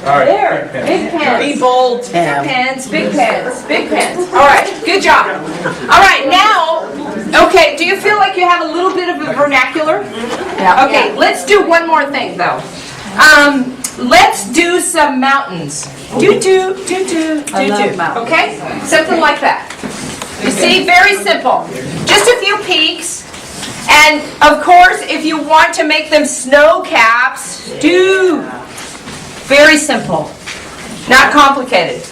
All right. There, big pens. Be bold, Big Tim. pens, big pens, big pens. All right, good job. All right, now, okay, do you feel like you have a little bit of a vernacular? Yeah. Okay, let's do one more thing though. Let's do some mountains. Do, do, do, do, I do, love do. mountains. Okay? Something like that. You see, very simple. Just a few peaks. And of course, if you want to make them snow caps, do. Very simple. Not complicated.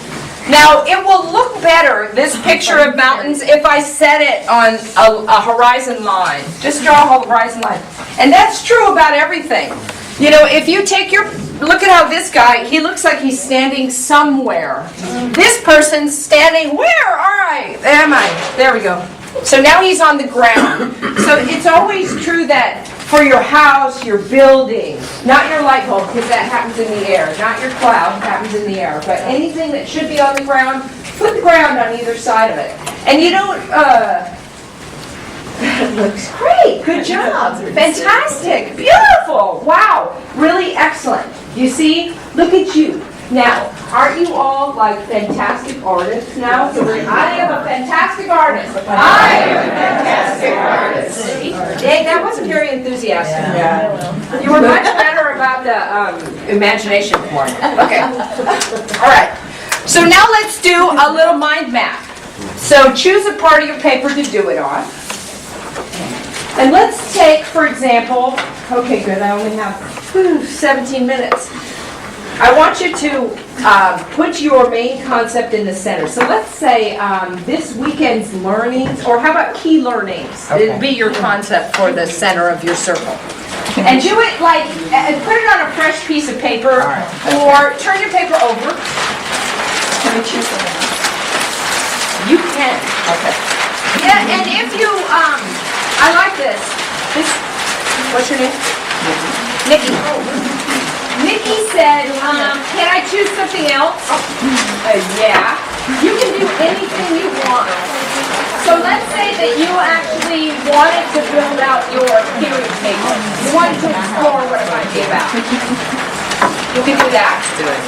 Now, it will look better, this picture of mountains, if I set it on a horizon line. Just draw a horizon line. And that's true about everything. You know, if you take your, look at how this guy, he looks like he's standing somewhere. This person's standing, where am I? There we go. So now he's on the ground. So it's always true that for your house, your building, not your light bulb, because that happens in the air, not your cloud, happens in the air, but anything that should be on the ground, put the ground on either side of it. And you don't, it looks great, good job, fantastic, beautiful, wow, really excellent. You see, look at you. Now, aren't you all like fantastic artists now? So I am a fantastic artist. I am a fantastic artist. See? Hey, that wasn't very enthusiastic. Yeah. You were much better about the imagination part. Okay. All right. So now let's do a little mind map. So choose a part of your paper to do it on. And let's take, for example, okay, good, I only have 17 minutes. I want you to put your main concept in the center. So let's say this weekend's learnings, or how about key learnings? Okay. It'd be your concept for the center of your circle. And do it like, put it on a fresh piece of paper, or turn your paper over. Can we choose something? You can. Okay. Yeah, and if you, I like this. What's your name? Nikki. Nikki said, can I choose something else? Yeah. You can do anything you want. So let's say that you actually wanted to build out your period table. You wanted to explore what it might be about. You can do that. Do it.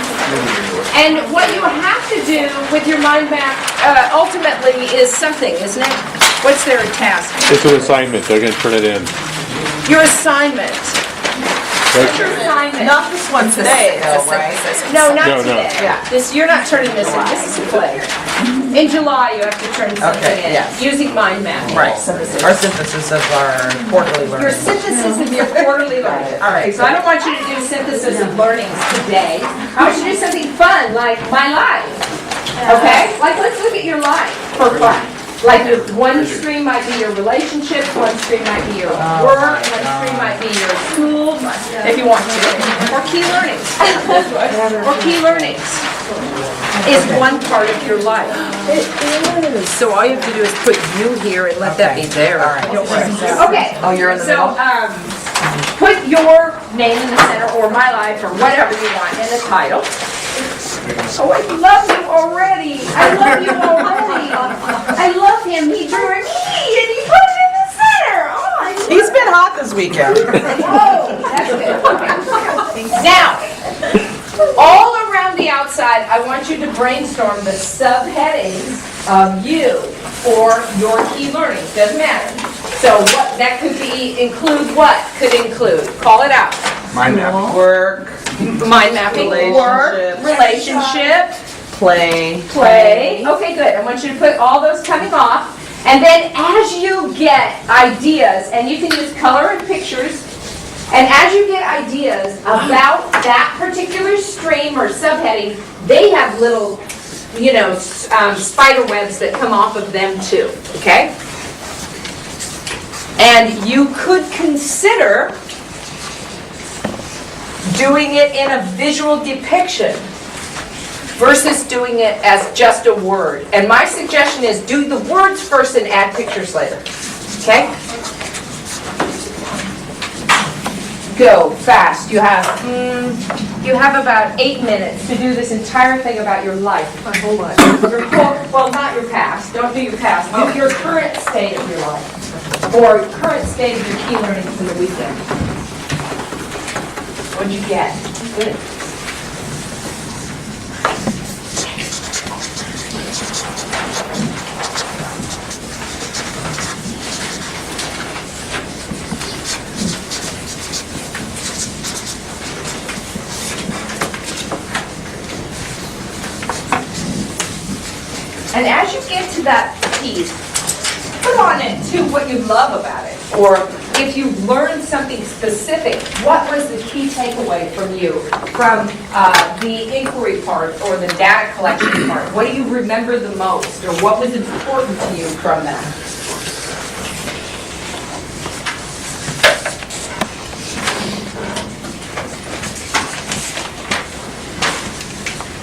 And what you have to do with your mind map ultimately is something, isn't it? What's their task? It's an assignment, they're gonna turn it in. Your assignment. What's your assignment? Not this one today, though, right? No, not No, no. today. Yeah. This, you're not turning this in. This is a play. In July, you have to turn something Okay, in yes. using mind mapping. Right, our synthesis of our quarterly Your learning. synthesis of your quarterly learning. All right, so I don't want you to do synthesis of learnings today. I want you to do something fun, like my life. Okay? Like, let's look at your life for fun. Like, your one stream might be your relationships, one stream might be your work, one stream might be your school, if you want to. Or key learnings. Or key learnings is one part of your life. So all you have to do is put you here and let that be there. All right. Okay. Oh, you're in the So, middle? put your name in the center, or my life, or whatever you want in the title. Oh, I love you already. I love you already. I love him. He drew a key and he put it in the center. Oh, I love He's been hot this weekend. Whoa, that's good. Okay. Now, all around the outside, I want you to brainstorm the subheadings of you or your key learnings. Doesn't matter. So what that could be, include what? Could include. Call it out. Mind map. Work, Mind mapping, work, relationship, play. play. Okay, good. I want you to put all those coming off. And then as you get ideas, and you can use color and pictures, and as you get ideas about that particular stream or subheading, they have little, you know, spider webs that come off of them too, okay? And you could consider doing it in a visual depiction versus doing it as just a word. And my suggestion is do the words first and add pictures later. Okay? Go fast. You have about 8 minutes to do this entire thing about your life. Hold on. Well, not your past. Don't do your past. Do your current state of your life. Or current state of your key learnings for the weekend. What'd you get? Good. And as you get to that piece, put on it too what you love about it. Or if you learned something specific, what was the key takeaway from you from the inquiry part or the data collection part? What do you remember the most, or what was important to you from that?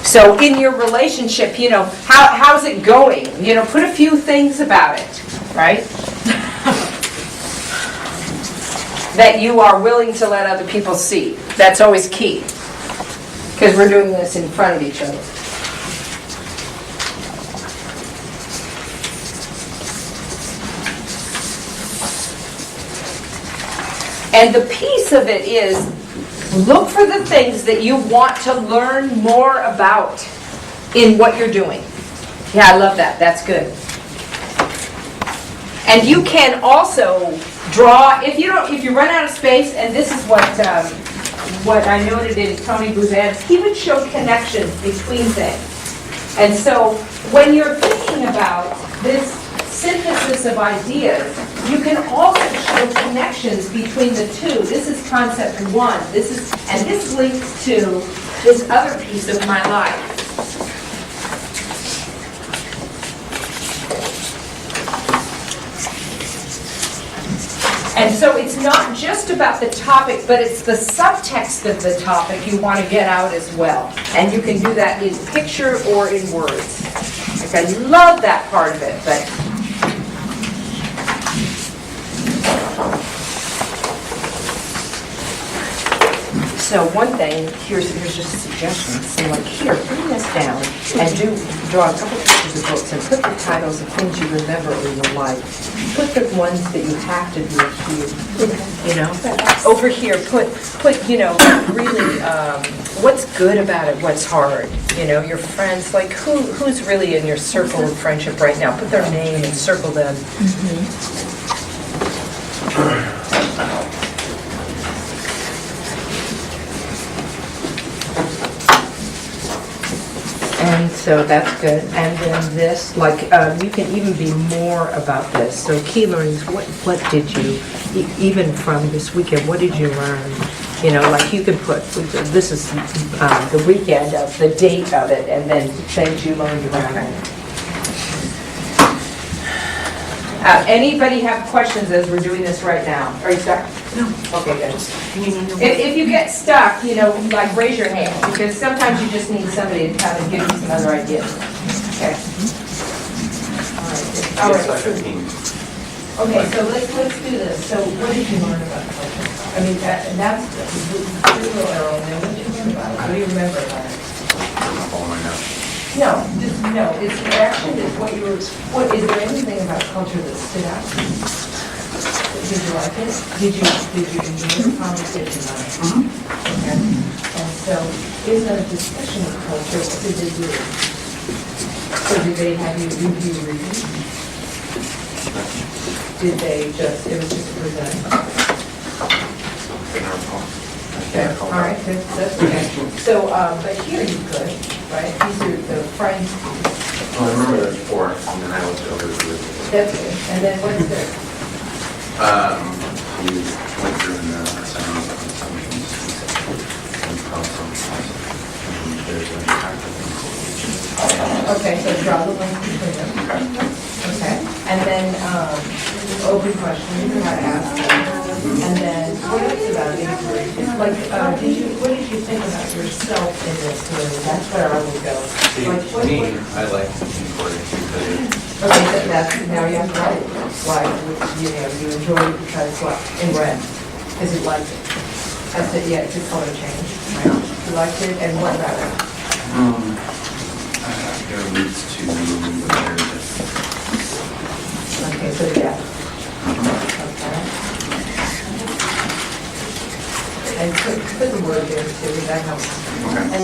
So in your relationship, how's it going? Put a few things about it, right? That you are willing to let other people see. That's always key. Because we're doing this in front of each other. And the piece of it is, look for the things that you want to learn more about in what you're doing. Yeah, I love that. That's good. And you can also draw, if you run out of space, and this is what I noted in Tony Buzan's, he would show connections between things. And so when you're thinking about this synthesis of ideas, you can also show connections between the two. This is concept one. And this links to this other piece of my life. And so it's not just about the topic, but it's the subtext of the topic you want to get out as well. And you can do that in picture or in words. Like, I love that part of it, but so one thing, here's just a suggestion. So like here, bring this down and draw a couple pictures of books and put the titles of things you remember in your life. Put the ones that you have to do here. Over here, put really what's good about it, what's hard. Your friends, like who's really in your circle of friendship right now. Put their name and circle them. And so that's good. And then this, you can even be more about this. So key learnings, what did you, even from this weekend, what did you learn? Like you could put, this is the weekend of the date of it, and then things you learned around it. Anybody have questions as we're doing this right now? Are you stuck? No. Okay, good. If you get stuck, raise your hand, because sometimes you just need somebody to kind of give you some other ideas. Okay. All right. Okay, so let's do this. So what did you learn about culture? I mean, that's the little arrow, and then what did you learn about it? What do you remember about it? No, it's actually what is there anything about culture that stood out to you? Did you like it? Did you enjoy the conversation on it? Okay. And so, in the discussion of culture, what did they do? So did they have you review reading? Did they it was just presented? Okay, all right, that's okay. So, but here you could, right? These are the friends. Well, I remember there's 4, and then I looked over the That's good. And then what's this? You went through and assigned assumptions and problems, and there's an impact of them. Okay, so draw the link between them. Okay, and then open questions you had to ask. And then what else about inquiry? Like, what did you think about yourself in this movie? That's where I would go. To me, I like inquiry because okay, that's now you have to write it. Why? You enjoyed it because what? In red, because you liked it. I said, yeah, it's a color change. Right? You liked it, and what about it? it leads to the narrative. Okay, so yeah. Okay. And put the word there too, that helps. Okay.